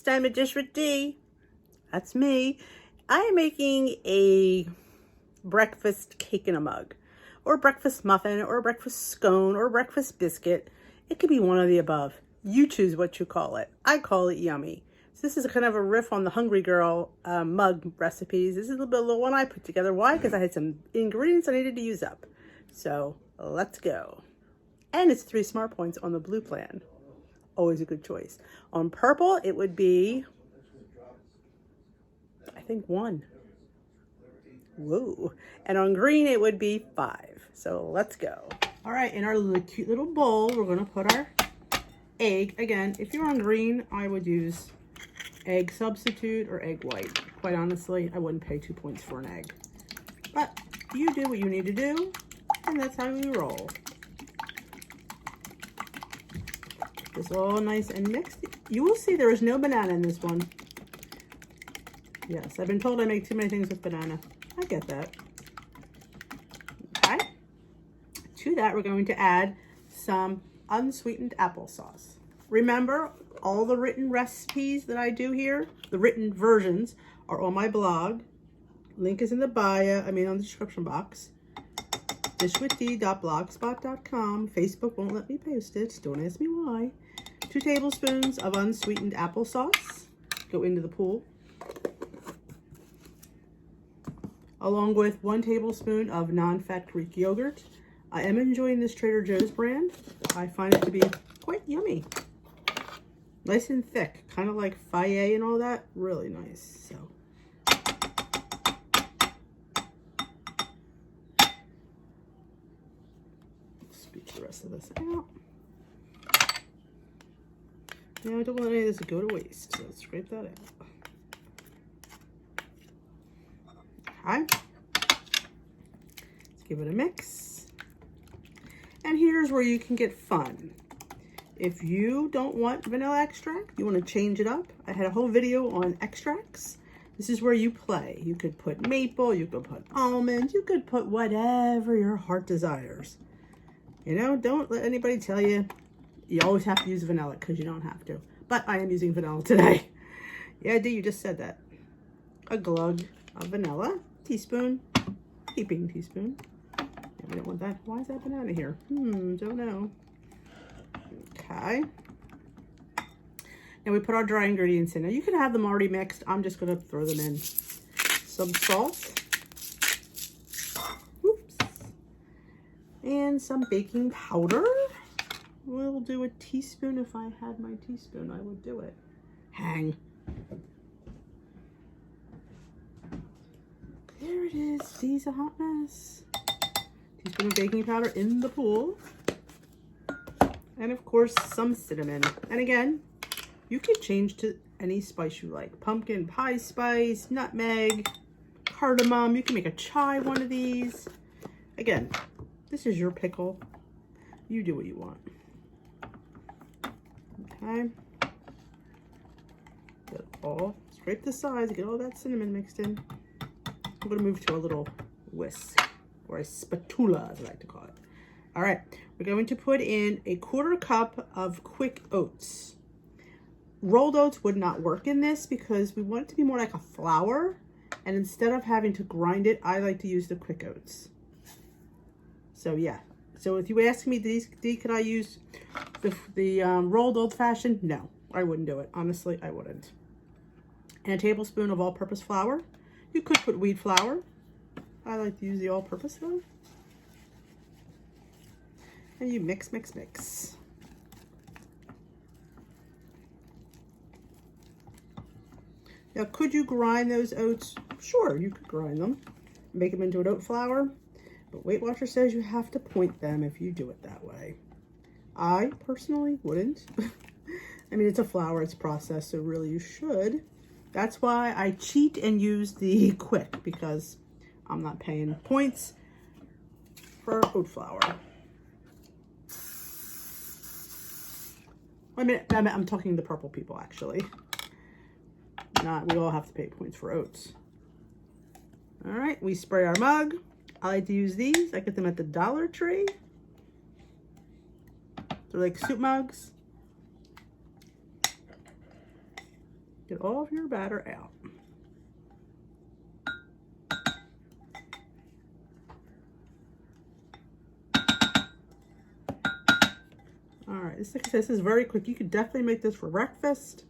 It's time to dish with D. That's me. I am making a breakfast cake in a mug, or a breakfast muffin, or a breakfast scone, or a breakfast biscuit. It could be one of the above. You choose what you call it. I call it yummy. So this is kind of a riff on the Hungry Girl mug recipes. This is a little one I put together. Why? Because I had some ingredients I needed to use up. So let's go. And it's 3 smart points on the blue plan. Always a good choice. On purple, it would be, I think 1. Whoa. And on green, it would be 5. So let's go. All right, in our cute little bowl, we're gonna put our egg. Again, if you're on green, I would use egg substitute or egg white. Quite honestly, I wouldn't pay 2 points for an egg. But you do what you need to do, and that's how we roll. This all nice and mixed. You will see there is no banana in this one. Yes, I've been told I make too many things with banana. I get that. Okay. To that, we're going to add some unsweetened applesauce. Remember, all the written recipes that I do here, the written versions, are on my blog. Link is in the bio, on the description box. dishwithdee.blogspot.com. Facebook won't let me post it. Don't ask me why. 2 tablespoons of unsweetened applesauce go into the pool, along with 1 tablespoon of non-fat Greek yogurt. I am enjoying this Trader Joe's brand. I find it to be quite yummy. Nice and thick, kind of like Fayet and all that. Really nice. So. Scoop the rest of this out. Now I don't want any of this to go to waste, so let's scrape that out. Okay. Let's give it a mix. And here's where you can get fun. If you don't want vanilla extract, you want to change it up. I had a whole video on extracts. This is where you play. You could put maple, you could put almond, you could put whatever your heart desires. You know, don't let anybody tell you you always have to use vanilla, because you don't have to. But I am using vanilla today. Yeah, D, you just said that. A glug of vanilla, teaspoon, heaping teaspoon. Yeah, we don't want that. Why is that banana here? Don't know. Okay. Now we put our dry ingredients in. Now you can have them already mixed. I'm just going to throw them in. Some salt. Oops. And some baking powder. We'll do a teaspoon. If I had my teaspoon, I would do it. Hang. There it is. She's a hot mess. Teaspoon of baking powder in the pool. And of course, some cinnamon. And again, you can change to any spice you like. Pumpkin pie spice, nutmeg, cardamom. You can make a chai one of these. Again, this is your pickle. You do what you want. Okay. Get all, scrape the sides, get all that cinnamon mixed in. I'm going to move to a little whisk, or a spatula, as I like to call it. All right, we're going to put in a 1/4 cup of quick oats. Rolled oats would not work in this because we want it to be more like a flour. And instead of having to grind it, I like to use the quick oats. So yeah. So if you ask me, D, could I use the rolled old-fashioned? No, I wouldn't do it. Honestly, I wouldn't. And a tablespoon of all-purpose flour. You could put wheat flour. I like to use the all-purpose though. And you mix, mix, mix. Now, could you grind those oats? Sure, you could grind them. Make them into an oat flour. But Weight Watcher says you have to point them if you do it that way. I personally wouldn't. It's a flour, it's processed, so really you should. That's why I cheat and use the quick, because I'm not paying points for oat flour. I'm talking to purple people, actually. We all have to pay points for oats. All right, we spray our mug. I like to use these. I get them at the Dollar Tree. They're like soup mugs. Get all of your batter out. All right, this is very quick. You could definitely make this for breakfast,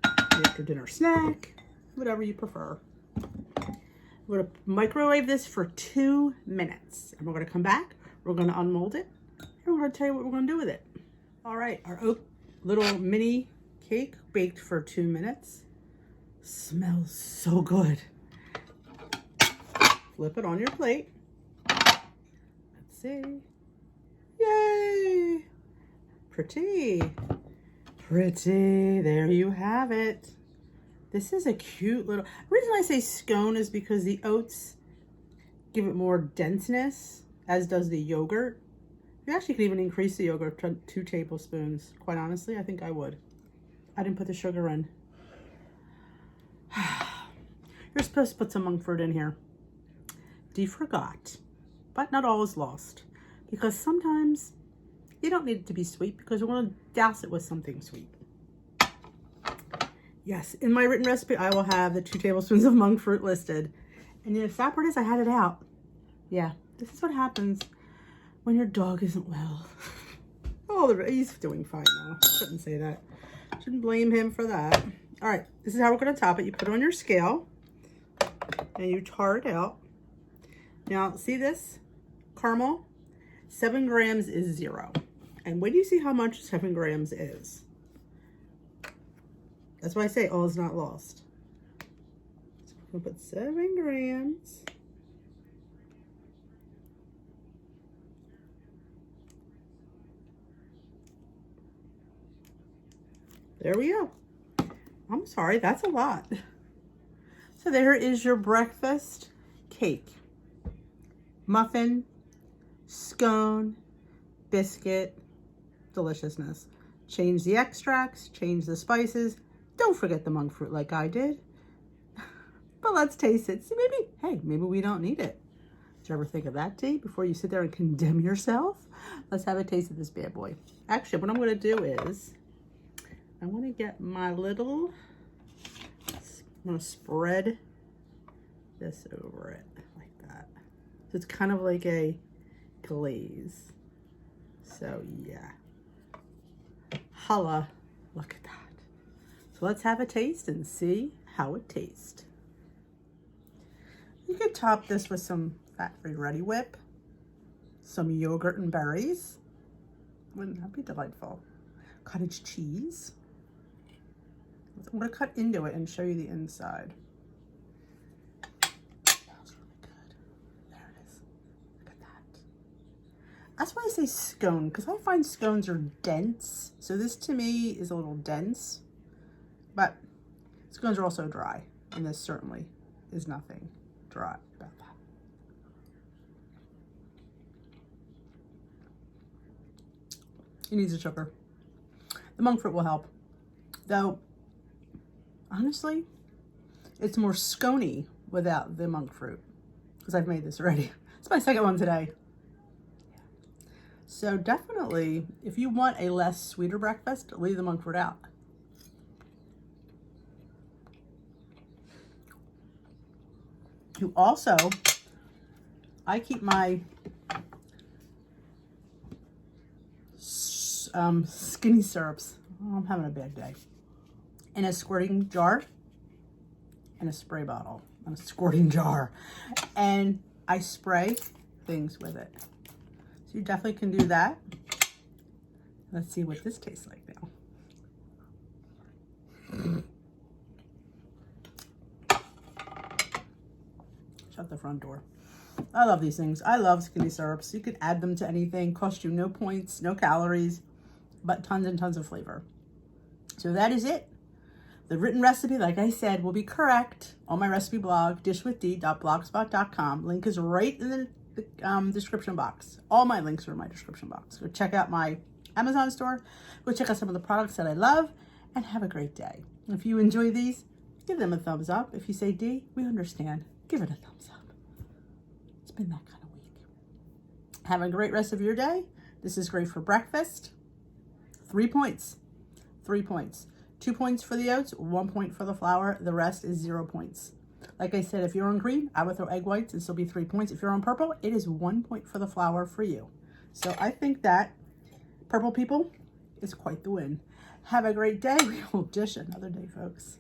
after dinner snack, whatever you prefer. We're gonna microwave this for 2 minutes. And we're gonna come back, we're gonna unmold it, and we're gonna tell you what we're gonna do with it. All right, our oat little mini cake baked for 2 minutes. Smells so good. Flip it on your plate. Let's see. Yay! Pretty. Pretty. There you have it. This is a cute little... The reason I say scone is because the oats give it more denseness, as does the yogurt. You actually could even increase the yogurt to 2 tablespoons. Quite honestly, I think I would. I didn't put the sugar in. You're supposed to put some monk fruit in here. Dee forgot, but not all is lost. Because sometimes you don't need it to be sweet because we're going to douse it with something sweet. Yes, in my written recipe, I will have the 2 tablespoons of monk fruit listed. And the sad part is I had it out. Yeah, this is what happens when your dog isn't well. Oh, he's doing fine now. Shouldn't say that. Shouldn't blame him for that. All right, this is how we're going to top it. You put it on your scale and you tar it out. Now, see this caramel? 7 grams is 0. And when you see how much 7 grams is, that's why I say all is not lost. So we're gonna put 7 grams. There we go. I'm sorry, that's a lot. So there is your breakfast cake. Muffin, scone, biscuit, deliciousness. Change the extracts, change the spices. Don't forget the monk fruit like I did. But let's taste it. See, maybe we don't need it. Did you ever think of that, Dee, before you sit there and condemn yourself? Let's have a taste of this bad boy. Actually, what I'm going to do is I want to get my little, I'm going to spread this over it like that. So it's kind of like a glaze. So yeah. Holla, look at that. So let's have a taste and see how it tastes. You could top this with some fat-free Ready Whip, some yogurt and berries. Wouldn't that be delightful? Cottage cheese. I'm going to cut into it and show you the inside. Smells really good. There it is. Look at that. That's why I say scone, because I find scones are dense. So this to me is a little dense. But scones are also dry, and this certainly is nothing dry about that. It needs a sugar. The monk fruit will help. Though, honestly, it's more scone-y without the monk fruit, because I've made this already. It's my second one today. So definitely, if you want a less sweeter breakfast, leave the monk fruit out. You also, I keep my skinny syrups, oh, I'm having a bad day, in a squirting jar and a spray bottle, and a squirting jar, and I spray things with it. So you definitely can do that. Let's see what this tastes like now. Shut the front door. I love these things. I love skinny syrups. You could add them to anything. Cost you no points, no calories, but tons and tons of flavor. So that is it. The written recipe, like I said, will be correct on my recipe blog, dishwithdee.blogspot.com. Link is right in the description box. All my links are in my description box. Go check out my Amazon store. Go check out some of the products that I love, and have a great day. If you enjoy these, give them a thumbs up. If you say, Dee, we understand, give it a thumbs up. It's been that kind of week. Have a great rest of your day. This is great for breakfast. 3 points. 3 points. 2 points for the oats, 1 point for the flour. The rest is 0 points. Like I said, if you're on green, I would throw egg whites and still be 3 points. If you're on purple, it is 1 point for the flour for you. So I think that purple people is quite the win. Have a great day. We will dish another day, folks.